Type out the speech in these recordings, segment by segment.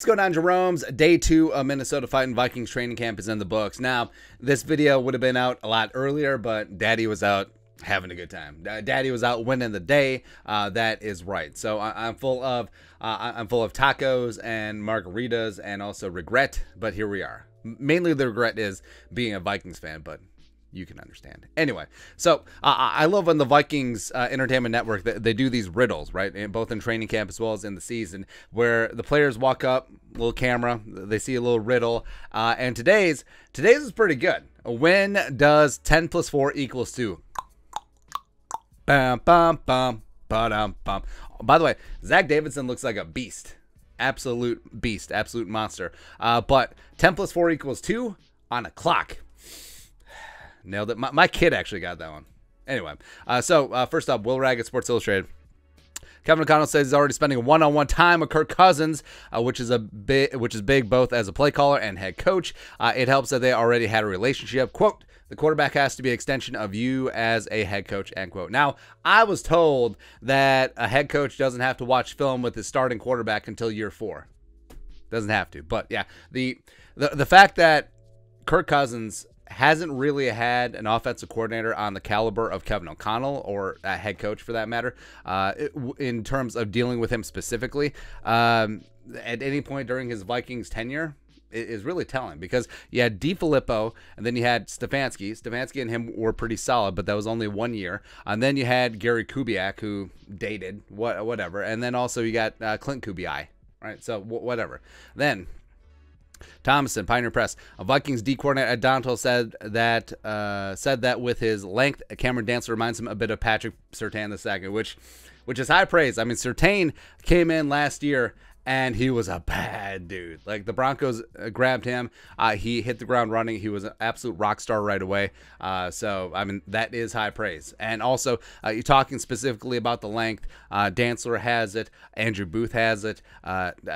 What's going on, Jerome's? Day 2 of Minnesota Fighting Vikings training camp is in the books. Now, this video would have been out a lot earlier, but Daddy was out having a good time. Daddy was out winning the day. That is right. So I'm full of tacos and margaritas and also regret, but here we are. Mainly the regret is being a Vikings fan, but you can understand. Anyway, so I love when the Vikings Entertainment Network, they do these riddles, right? Both in training camp as well as in the season, where the players walk up, little camera, they see a little riddle, and today's is pretty good. When does 10 plus 4 equals 2? Bam, bam, bam, ba-dum, bam. By the way, Zach Davidson looks like a beast. Absolute beast, absolute monster. But 10 plus 4 equals 2 on a clock. Nailed it. My kid actually got that one. Anyway, so first up, Will Rag at Sports Illustrated. Kevin O'Connell says he's already spending one-on-one time with Kirk Cousins, which is big both as a play caller and head coach. It helps that they already had a relationship. Quote, the quarterback has to be an extension of you as a head coach, end quote. Now, I was told that a head coach doesn't have to watch film with his starting quarterback until year 4. Doesn't have to. But yeah, the fact that Kirk Cousins hasn't really had an offensive coordinator on the caliber of Kevin O'Connell, or a head coach for that matter, in terms of dealing with him specifically, at any point during his Vikings tenure, is really telling, because you had DiFilippo and then you had Stefanski. Stefanski and him were pretty solid, but that was only 1 year. And then you had Gary Kubiak, who dated, whatever. And then also you got Clint Kubiak, right? So whatever. Then Thomason, Pioneer Press. A Vikings D coordinator Adonto said that with his length, Cameron Dantzler reminds him a bit of Patrick Surtain II, which is high praise. I mean, Surtain came in last year and he was a bad dude. Like, the Broncos grabbed him. He hit the ground running. He was an absolute rock star right away. So, I mean, that is high praise. And also, you're talking specifically about the length. Dantzler has it. Andrew Booth has it.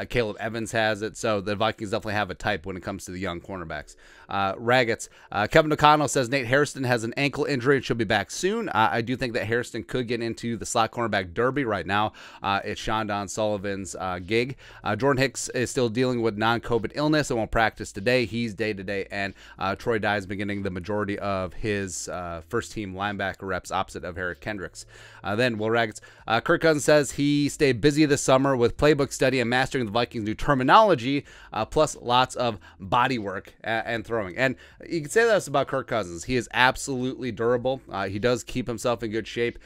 Caleb Evans has it. So, the Vikings definitely have a type when it comes to the young cornerbacks. Raggets. Kevin O'Connell says Nate Hairston has an ankle injury and should be back soon. I do think that Hairston could get into the slot cornerback derby right now. It's Shondon Sullivan's gig. Jordan Hicks is still dealing with non-COVID illness and won't practice today. He's day-to-day, and Troy Dye is beginning the majority of his first-team linebacker reps opposite of Eric Kendricks. Then Will Raggets. Kirk Cousins says he stayed busy this summer with playbook study and mastering the Vikings' new terminology, plus lots of body work and throwing. And you can say this about Kirk Cousins. He is absolutely durable. He does keep himself in good shape,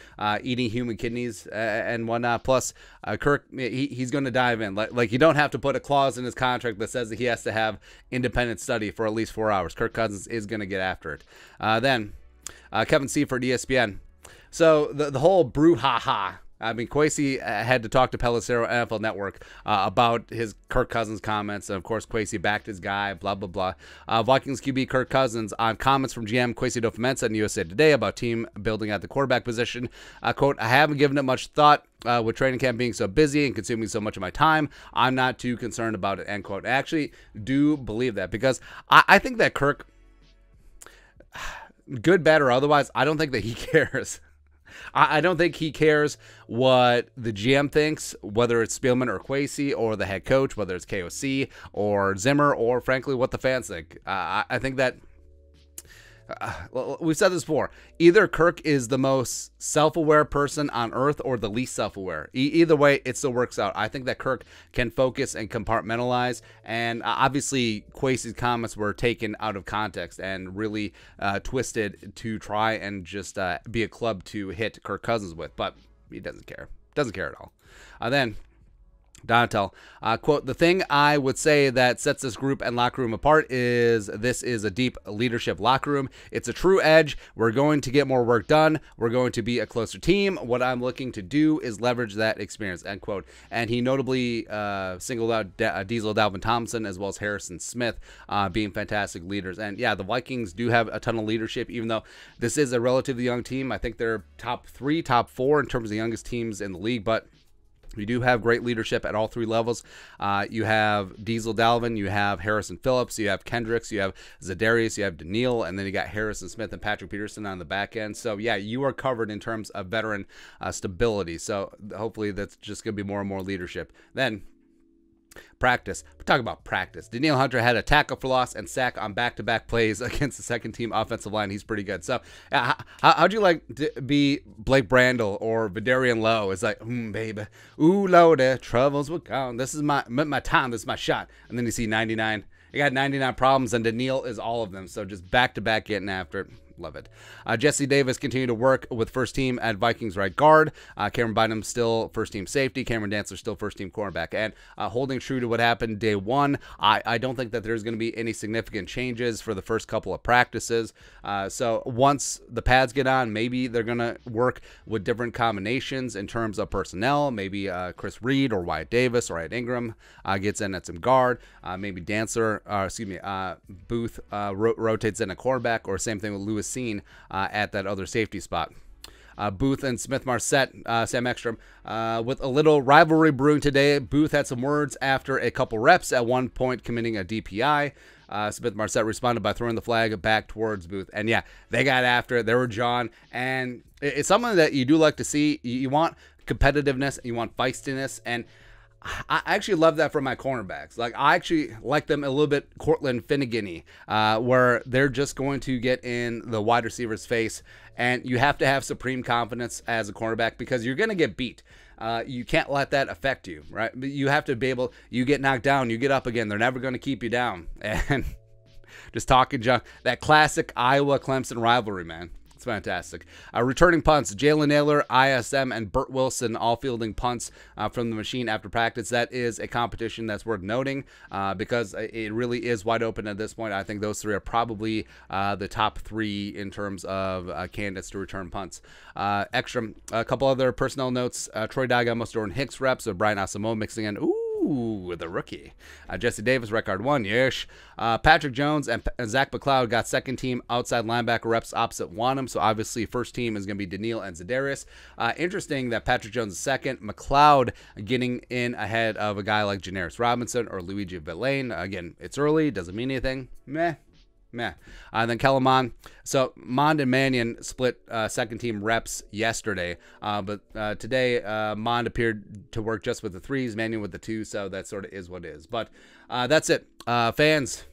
eating human kidneys and whatnot. Plus, Kirk, he's going to dive in. Like, you don't have to put a clause in his contract that says that he has to have independent study for at least 4 hours. Kirk Cousins is going to get after it. Then Kevin Seifert, ESPN. So the whole brouhaha. I mean, Kwesi had to talk to Pelissero, NFL Network, about his Kirk Cousins comments. And, of course, Kwesi backed his guy, blah, blah, blah. Vikings QB Kirk Cousins on comments from GM Kwesi adofo-mensah in USA Today about team building at the quarterback position. Quote, I haven't given it much thought with training camp being so busy and consuming so much of my time. I'm not too concerned about it, end quote. I actually do believe that, because I think that Kirk, good, bad, or otherwise, I don't think that he cares. I don't think he cares what the GM thinks, whether it's Spielman or Kwesi, or the head coach, whether it's KOC or Zimmer, or frankly what the fans think. I think that we've said this before. Either Kirk is the most self-aware person on earth or the least self-aware. Either way, it still works out. I think that Kirk can focus and compartmentalize. And obviously, Kwesi's comments were taken out of context and really twisted to try and just be a club to hit Kirk Cousins with. But he doesn't care. Doesn't care at all. Then Donatel, quote, the thing I would say that sets this group and locker room apart is this is a deep leadership locker room. It's a true edge. We're going to get more work done. We're going to be a closer team. What I'm looking to do is leverage that experience, end quote. And he notably singled out Diesel Dalvin Thompson as well as Harrison Smith being fantastic leaders. And yeah, the Vikings do have a ton of leadership, even though this is a relatively young team. I think they're top 3, top 4 in terms of the youngest teams in the league, but you do have great leadership at all 3 levels. You have Diesel Dalvin, you have Harrison Phillips, you have Kendricks, you have Zadarius, you have Daniil, and then you got Harrison Smith and Patrick Peterson on the back end. So yeah, you are covered in terms of veteran stability. So hopefully that's just going to be more and more leadership. Then Practice. We're talking about practice. Danielle Hunter had a tackle for loss and sack on back-to-back plays against the second-team offensive line. He's pretty good. So, how'd you like to be Blake Brandel or Vidarian Lowe? It's like, baby, ooh, Lord, troubles will come. This is my time. This is my shot. And then you see 99. You got 99 problems, and Danielle is all of them. So just back-to-back getting after it. Love it. Jesse Davis continued to work with first team at Vikings right guard. Cameron Bynum still first team safety. Cameron Dantzler still first team cornerback. And holding true to what happened day one, I don't think that there's going to be any significant changes for the first couple of practices. So once the pads get on, maybe they're going to work with different combinations in terms of personnel. Maybe Chris Reed or Wyatt Davis or Ed Ingram gets in at some guard. Maybe Booth rotates in a cornerback, or same thing with Lewis Seen at that other safety spot. Booth and Smith-Marsette, Sam Ekstrom, with a little rivalry brewing today. Booth had some words after a couple reps, at one point committing a DPI. Smith-Marsette responded by throwing the flag back towards Booth. And yeah, they got after it. They were John. And it's something that you do like to see. You want competitiveness, you want feistiness, and I actually love that from my cornerbacks. Like, I actually like them a little bit Cortland Finnegan-y, where they're just going to get in the wide receiver's face, and you have to have supreme confidence as a cornerback because you're going to get beat. You can't let that affect you, right? You have to be able, you get knocked down, you get up again. They're never going to keep you down. And just talking junk. That classic Iowa-Clemson rivalry, man. It's fantastic. Returning punts, Jalen Naylor, ISM, and Burt Wilson all fielding punts from the machine after practice. That is a competition that's worth noting because it really is wide open at this point. I think those three are probably the top three in terms of candidates to return punts. Extra, a couple other personnel notes. Troy Dye got most Jordan Hicks reps, so Brian Asamoah mixing in. Ooh, the rookie. Jesse Davis, record 1, yes. Patrick Jones and Zach McLeod got second team outside linebacker reps opposite Wanham, so obviously first team is going to be Danielle and Za'Darius. Interesting that Patrick Jones is second, McLeod getting in ahead of a guy like Janaris Robinson or Luigi Villain. Again, it's early, doesn't mean anything. Meh. Then Kellen Mond. So Mond and Mannion split second team reps yesterday, but today Mond appeared to work just with the threes, Mannion with the two, so that sort of is what it is. But that's it. Fans,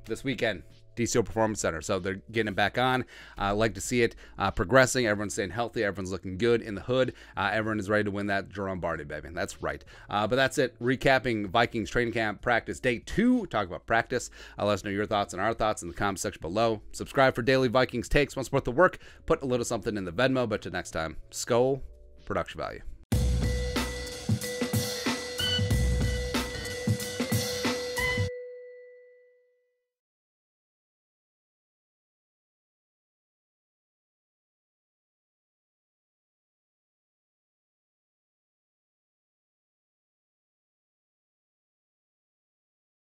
this weekend, DCO Performance Center. So they're getting it back on. Like to see it progressing. Everyone's staying healthy. Everyone's looking good in the hood. Everyone is ready to win that Jerome Barty, baby. That's right. But that's it. Recapping Vikings training camp practice day 2. Talk about practice. Let us know your thoughts and our thoughts in the comment section below. Subscribe for daily Vikings takes. Want to support the work? Put a little something in the Venmo. But till next time, Skol, production value.